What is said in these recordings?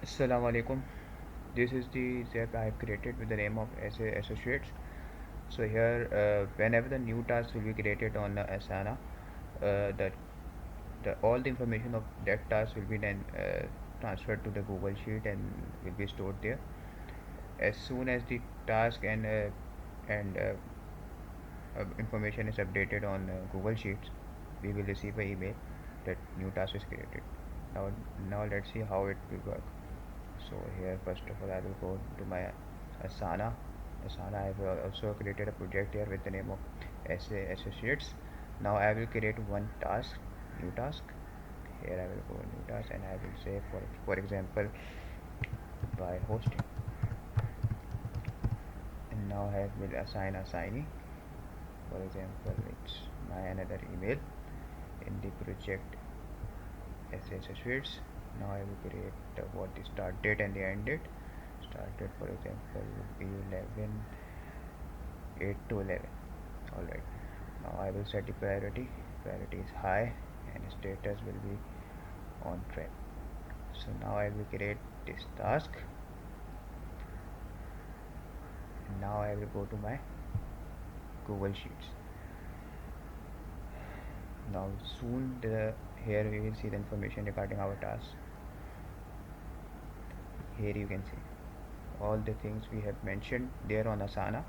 Assalamu alaikum. This is the Zap I have created with the name of SA Associates. So here, whenever the new task will be created on Asana, the all the information of that task will be then transferred to the Google Sheet and will be stored there. As soon as the task and information is updated on Google Sheets, we will receive an email that new task is created. Now, now let's see how it will work. So here first of all I will go to my Asana. Asana I have also created a project here with the name of SA Associates. Now I will create one task, new task. Here I will go new task and I will say for example by hosting. And now I will assign assignee. For example, it's my another email in the project SA Associates. Now I will create what the start date and the end date. Start date for example would be 11 8 to 11. Alright, now I will set the priority is high and status will be on track. So now I will create this task. Now I will go to my Google Sheets. Now soon here we will see the information regarding our task. Here you can see all the things we have mentioned there on Asana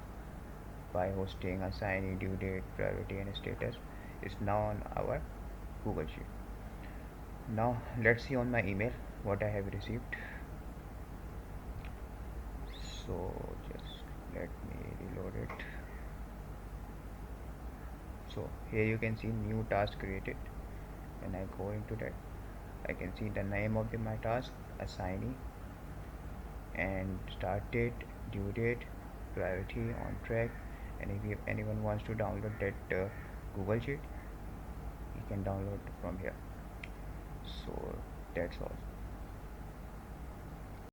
by hosting, assignee, due date, priority and status is now on our Google Sheet. Now let's see on my email what I have received. So just let me reload it. So here you can see new task created. When I go into that, I can see the name of my task, assignee, and start date, due date, priority, on track. And if anyone wants to download that Google Sheet, you can download from here. So that's all.